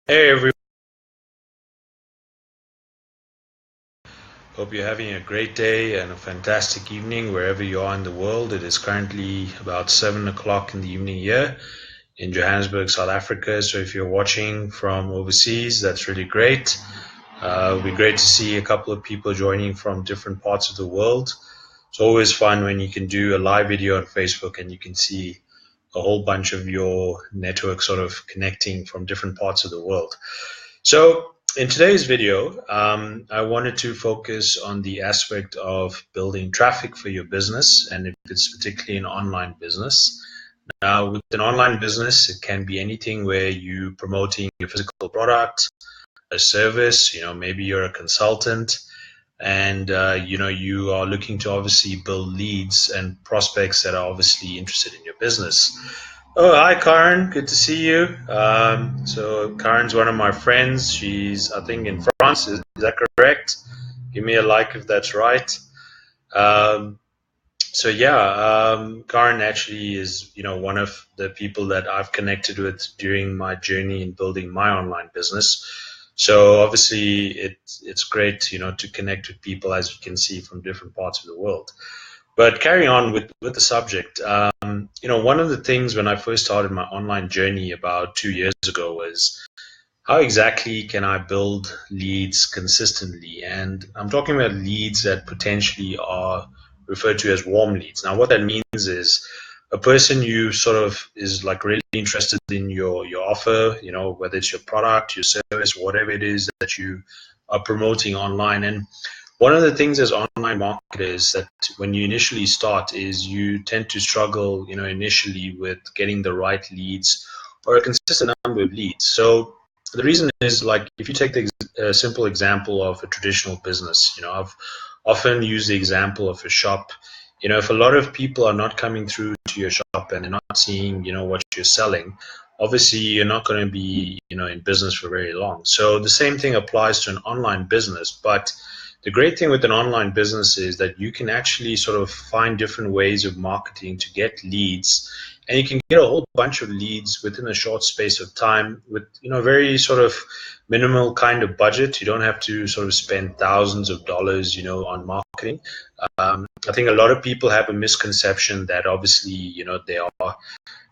Hey everyone, hope you're having a great day and a fantastic evening wherever you are in the world. It is currently about 7 o'clock in the evening here in Johannesburg, South Africa. So if you're watching from overseas, that's really great. It'll be great to see a couple of people joining from different parts of the world. It's always fun when you can do a live video on Facebook and you can see a whole bunch of your network sort of connecting from different parts of the world. So in today's video, I wanted to focus on the aspect of building traffic for your business, and if it's particularly an online business. Now, with an online business, it can be anything where you promoting your physical product, a service. Maybe you're a consultant, and you are looking to obviously build leads and prospects that are obviously interested in your business. Oh, hi, Karen. Good to see you. So Karen's one of my friends. She's, I think, in France. Is that correct? Give me a like if that's right. Um, so yeah, Karen actually is, one of the people that I've connected with during my journey in building my online business. So obviously, it's great, to connect with people, as you can see, from different parts of the world. But carrying on with the subject, one of the things when I first started my online journey about 2 years ago was how exactly can I build leads consistently? And I'm talking about leads that potentially are referred to as warm leads. Now, what that means is a person you sort of is like really interested in your offer, whether it's your product, your service, whatever it is that you are promoting online. And one of the things as online marketers that when you initially start is you tend to struggle, initially with getting the right leads or a consistent number of leads. So the reason is, like, if you take the simple example of a traditional business, I've often used the example of a shop. If a lot of people are not coming through to your shop and they're not seeing, what you're selling, obviously you're not going to be, in business for very long. So the same thing applies to an online business, but the great thing with an online business is that you can actually sort of find different ways of marketing to get leads, and you can get a whole bunch of leads within a short space of time with, very sort of minimal kind of budget. You don't have to sort of spend thousands of dollars, on marketing. I think a lot of people have a misconception that obviously, they are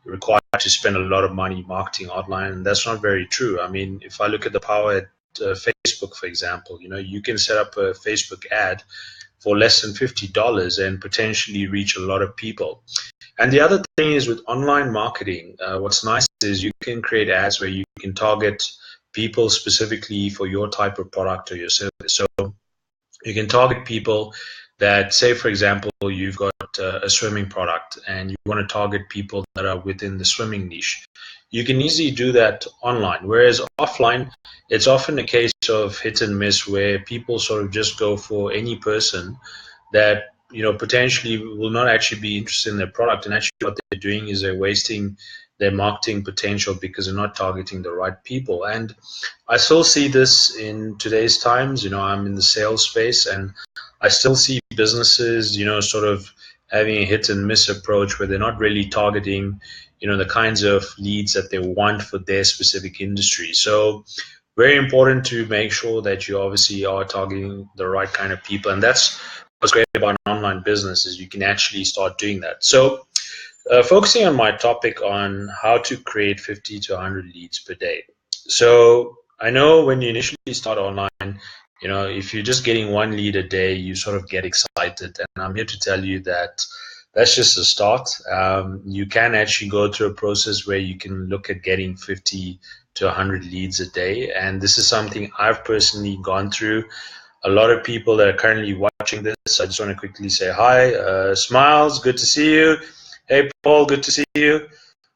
required to spend a lot of money marketing online, and that's not very true. I mean, if I look at the power at Facebook, for example, you can set up a Facebook ad for less than $50 and potentially reach a lot of people. And the other thing is with online marketing, what's nice is you can create ads where you can target people specifically for your type of product or your service. So you can target people that, say, for example, you've got a swimming product and you want to target people that are within the swimming niche. You can easily do that online, whereas offline, it's often a case of hit and miss where people sort of just go for any person that potentially will not actually be interested in their product, and actually what they're doing is they're wasting their marketing potential because they're not targeting the right people. And I still see this in today's times. I'm in the sales space, and I still see businesses, sort of having a hit and miss approach where they're not really targeting, the kinds of leads that they want for their specific industry. So very important to make sure that you obviously are targeting the right kind of people. And that's what's great about an online business, is you can actually start doing that. So focusing on my topic on how to create 50 to 100 leads per day. So I know when you initially start online, if you're just getting one lead a day, you sort of get excited. And I'm here to tell you that that's just a start. You can actually go through a process where you can look at getting 50 to 100 leads a day. And this is something I've personally gone through. A lot of people that are currently watching this, I just want to quickly say hi. Smiles, good to see you. Hey, Paul, good to see you.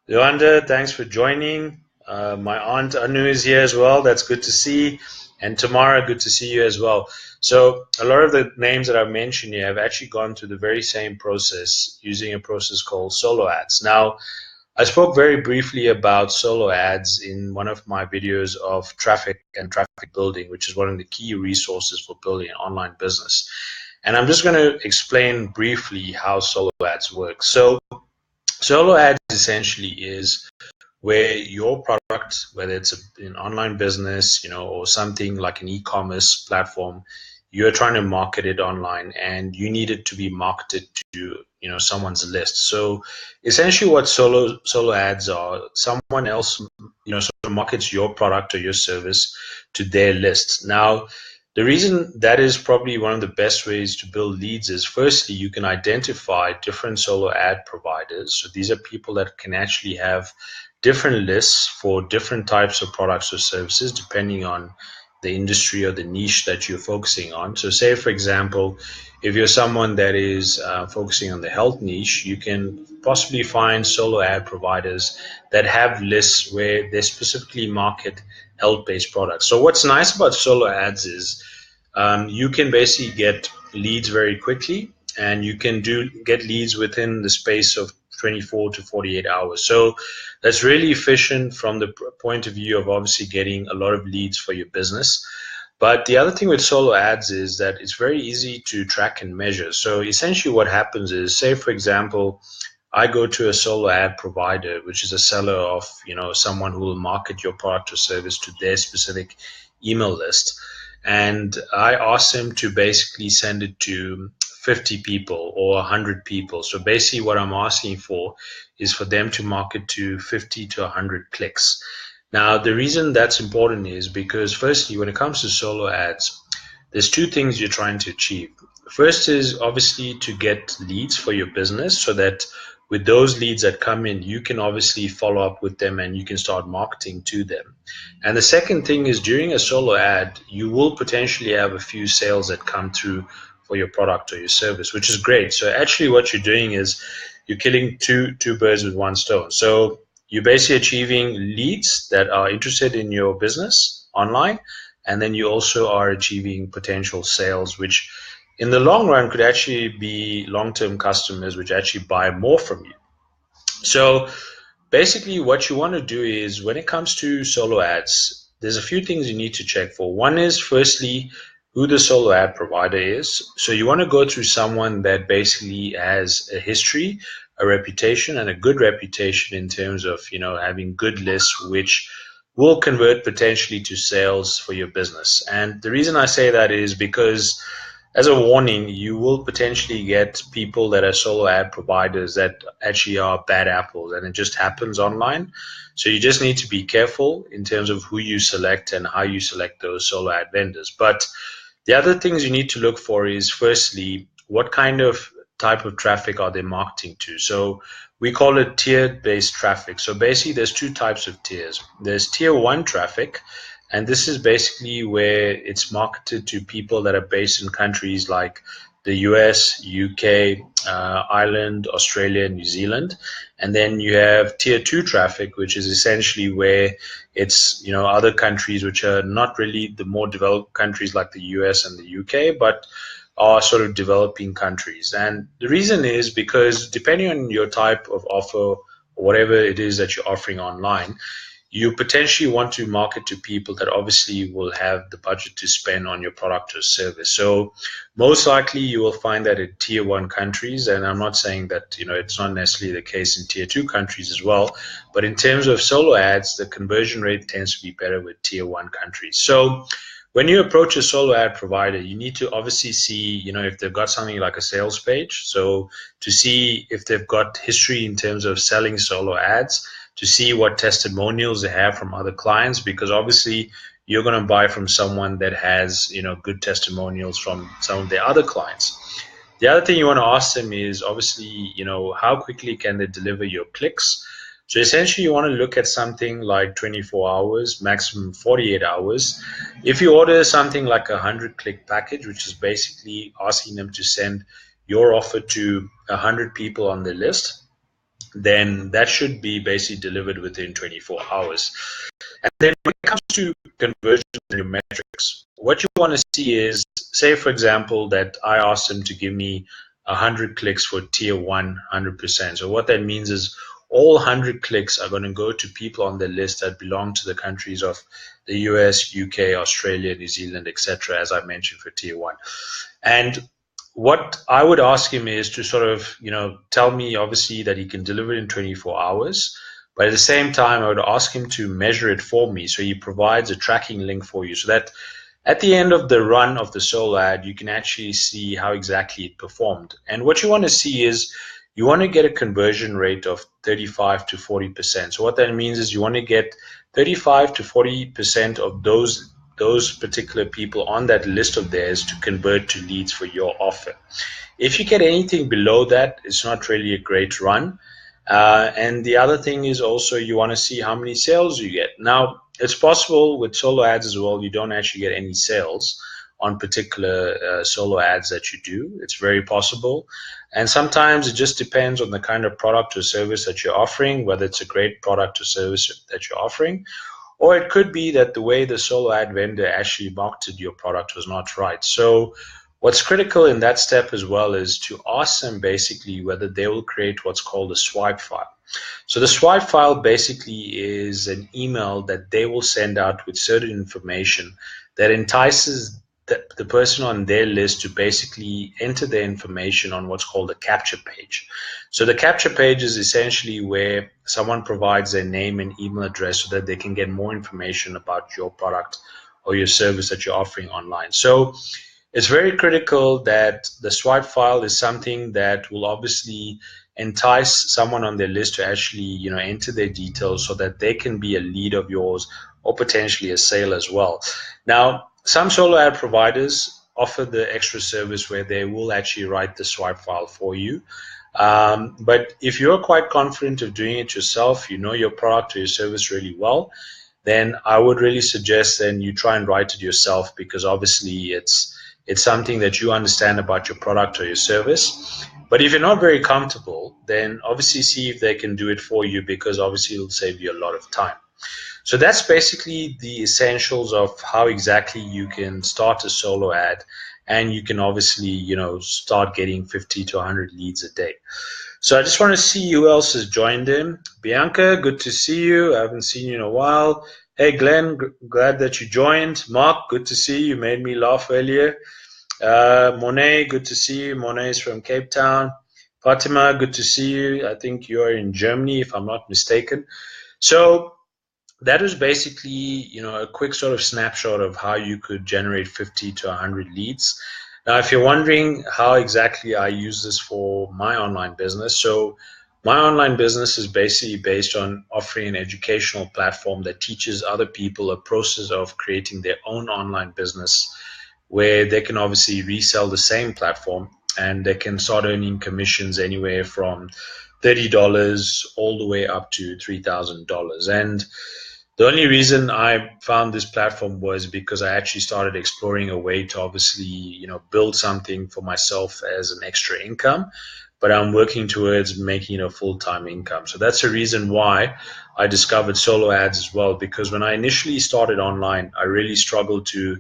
Luanda, thanks for joining. My aunt Anu is here as well. That's good to see. And Tamara, good to see you as well. So a lot of the names that I've mentioned here have actually gone through the very same process using a process called solo ads. Now, I spoke very briefly about solo ads in one of my videos of traffic and traffic building, which is one of the key resources for building an online business. And I'm just going to explain briefly how solo ads work. So solo ads essentially is where your product, whether it's an online business, or something like an e-commerce platform, you're trying to market it online and you need it to be marketed to, someone's list. So essentially what solo ads are, someone else, sort of markets your product or your service to their list. Now, the reason that is probably one of the best ways to build leads is, firstly, you can identify different solo ad providers. So these are people that can actually have different lists for different types of products or services depending on the industry or the niche that you're focusing on. So say, for example, if you're someone that is focusing on the health niche, you can possibly find solo ad providers that have lists where they specifically market health-based products. So what's nice about solo ads is you can basically get leads very quickly, and you can get leads within the space of 24 to 48 hours. So that's really efficient from the point of view of obviously getting a lot of leads for your business. But the other thing with solo ads is that it's very easy to track and measure. So essentially what happens is, say, for example, I go to a solo ad provider, which is a seller of, someone who will market your product or service to their specific email list. And I ask them to basically send it to 50 people or 100 people. So basically what I'm asking for is for them to market to 50 to 100 clicks. Now, the reason that's important is because, firstly, when it comes to solo ads, there's two things you're trying to achieve. First is obviously to get leads for your business so that with those leads that come in, you can obviously follow up with them and you can start marketing to them. And the second thing is, during a solo ad, you will potentially have a few sales that come through for your product or your service, which is great. So actually what you're doing is you're killing two birds with one stone. So you're basically achieving leads that are interested in your business online, and then you also are achieving potential sales, which in the long run could actually be long-term customers which actually buy more from you. So basically what you want to do is, when it comes to solo ads, there's a few things you need to check for. One is, firstly, who the solo ad provider is. So you want to go through someone that basically has a history, a reputation, and a good reputation in terms of, having good lists which will convert potentially to sales for your business. And the reason I say that is because, as a warning, you will potentially get people that are solo ad providers that actually are bad apples, and it just happens online. So you just need to be careful in terms of who you select and how you select those solo ad vendors. But the other things you need to look for is, firstly, what kind of type of traffic are they marketing to? So we call it tiered based traffic. So basically there's two types of tiers. There's tier one traffic, and this is basically where it's marketed to people that are based in countries like the US, UK, Ireland, Australia, New Zealand. And then you have tier two traffic, which is essentially where it's, other countries which are not really the more developed countries like the US and the UK, but are sort of developing countries. And the reason is because, depending on your type of offer or whatever it is that you're offering online, you potentially want to market to people that obviously will have the budget to spend on your product or service. So most likely you will find that in tier one countries, and I'm not saying that, it's not necessarily the case in tier two countries as well, but in terms of solo ads, the conversion rate tends to be better with tier one countries. So when you approach a solo ad provider, you need to obviously see, if they've got something like a sales page. So to see if they've got history in terms of selling solo ads, to see what testimonials they have from other clients, because obviously you're going to buy from someone that has, good testimonials from some of their other clients. The other thing you want to ask them is, obviously, how quickly can they deliver your clicks? So essentially you want to look at something like 24 hours, maximum 48 hours. If you order something like a 100-click package, which is basically asking them to send your offer to 100 people on their list, then that should be basically delivered within 24 hours. And then when it comes to conversions and your metrics, what you want to see is, say, for example, that I asked them to give me 100 clicks for tier one, 100%. So what that means is all 100 clicks are going to go to people on the list that belong to the countries of the US, UK, Australia, New Zealand, etc., as I mentioned for tier one. And what I would ask him is to sort of, tell me obviously that he can deliver in 24 hours, But at the same time, I would ask him to measure it for me. So he provides a tracking link for you so that at the end of the run of the solo ad, you can actually see how exactly it performed. And what you want to see is you want to get a conversion rate of 35 to 40%. So what that means is you want to get 35 to 40% of those particular people on that list of theirs to convert to leads for your offer. If you get anything below that, it's not really a great run. And the other thing is also you want to see how many sales you get. Now, it's possible with solo ads as well, you don't actually get any sales on particular solo ads that you do. It's very possible. And sometimes it just depends on the kind of product or service that you're offering, whether it's a great product or service that you're offering. Or it could be that the way the solo ad vendor actually marketed your product was not right. So what's critical in that step as well is to ask them basically whether they will create what's called a swipe file. So the swipe file basically is an email that they will send out with certain information that entices the person on their list to basically enter their information on what's called a capture page. So the capture page is essentially where someone provides their name and email address so that they can get more information about your product or your service that you're offering online. So it's very critical that the swipe file is something that will obviously entice someone on their list to actually, enter their details so that they can be a lead of yours or potentially a sale as well. Now, some solo ad providers offer the extra service where they will actually write the swipe file for you. But if you're quite confident of doing it yourself, you know your product or your service really well, then I would really suggest then you try and write it yourself, because obviously it's something that you understand about your product or your service. But if you're not very comfortable, then obviously see if they can do it for you, because obviously it'll save you a lot of time. So that's basically the essentials of how exactly you can start a solo ad, and you can obviously, start getting 50 to 100 leads a day. So I just want to see who else has joined in. Bianca, good to see you. I haven't seen you in a while. Hey, Glenn, glad that you joined. Mark, good to see you. You made me laugh earlier. Monet, good to see you. Monet is from Cape Town. Fatima, good to see you. I think you are in Germany, if I'm not mistaken. So that is basically, a quick sort of snapshot of how you could generate 50 to 100 leads. Now, if you're wondering how exactly I use this for my online business, so my online business is basically based on offering an educational platform that teaches other people a process of creating their own online business, where they can obviously resell the same platform and they can start earning commissions anywhere from $30 all the way up to $3,000. And the only reason I found this platform was because I actually started exploring a way to obviously, build something for myself as an extra income, but I'm working towards making it a full-time income. So that's the reason why I discovered solo ads as well, because when I initially started online, I really struggled to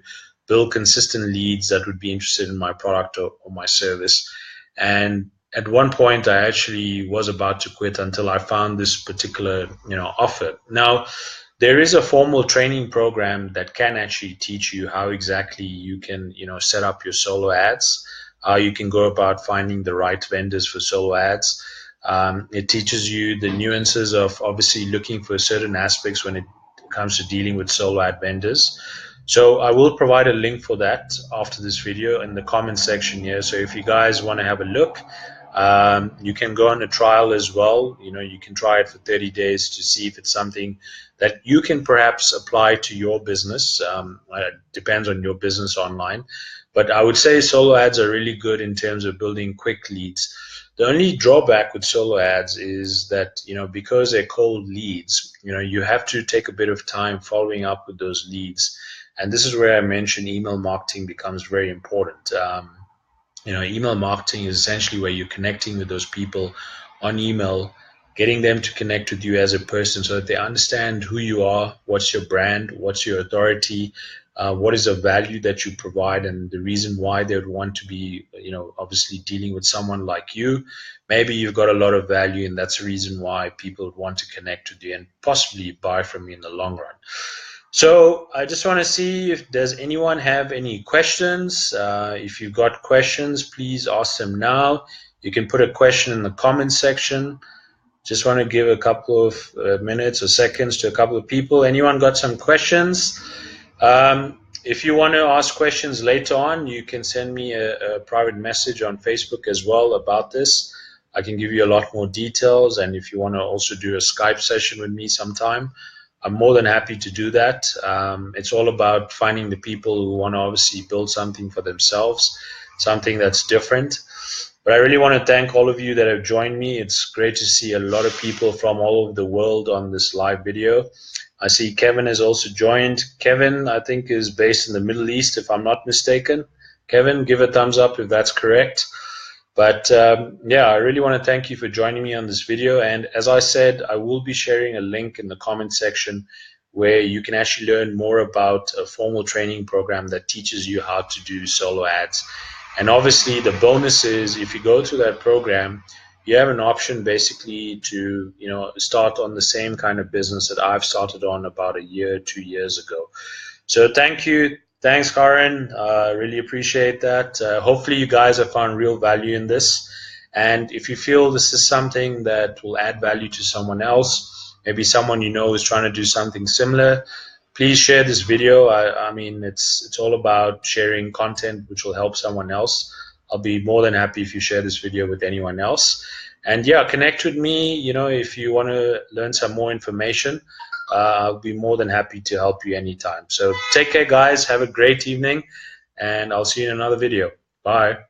build consistent leads that would be interested in my product or my service. And at one point, I actually was about to quit until I found this particular, offer. Now, there is a formal training program that can actually teach you how exactly you can, set up your solo ads, how you can go about finding the right vendors for solo ads. It teaches you the nuances of obviously looking for certain aspects when it comes to dealing with solo ad vendors. So I will provide a link for that after this video in the comment section here. So if you guys want to have a look, you can go on a trial as well. You can try it for 30 days to see if it's something that you can perhaps apply to your business. It depends on your business online. But I would say solo ads are really good in terms of building quick leads. The only drawback with solo ads is that, because they're cold leads, you have to take a bit of time following up with those leads. And this is where I mentioned email marketing becomes very important. Email marketing is essentially where you're connecting with those people on email, getting them to connect with you as a person so that they understand who you are, what's your brand, what's your authority, what is the value that you provide, and the reason why they would want to be, obviously dealing with someone like you. Maybe you've got a lot of value, and that's the reason why people would want to connect with you and possibly buy from you in the long run. So I just want to see if does anyone have any questions. If you've got questions, please ask them now. You can put a question in the comment section. Just want to give a couple of minutes or seconds to a couple of people. Anyone got some questions? If you want to ask questions later on, you can send me a private message on Facebook as well about this. I can give you a lot more details, and if you want to also do a Skype session with me sometime, I'm more than happy to do that. It's all about finding the people who want to obviously build something for themselves, something that's different. But I really want to thank all of you that have joined me. It's great to see a lot of people from all over the world on this live video. I see Kevin has also joined. Kevin, I think, is based in the Middle East, if I'm not mistaken. Kevin, give a thumbs up if that's correct. But yeah, I really want to thank you for joining me on this video. And as I said, I will be sharing a link in the comment section where you can actually learn more about a formal training program that teaches you how to do solo ads. And obviously the bonus is if you go through that program, you have an option basically to start on the same kind of business that I've started on about a year, 2 years ago. So thank you. Thanks, Karen. Really appreciate that. Hopefully you guys have found real value in this. And if you feel this is something that will add value to someone else, maybe someone you know is trying to do something similar, please share this video. I mean, it's all about sharing content which will help someone else. I'll be more than happy if you share this video with anyone else. And yeah, connect with me, if you want to learn some more information. I'll be more than happy to help you anytime. So take care, guys. Have a great evening, and I'll see you in another video. Bye.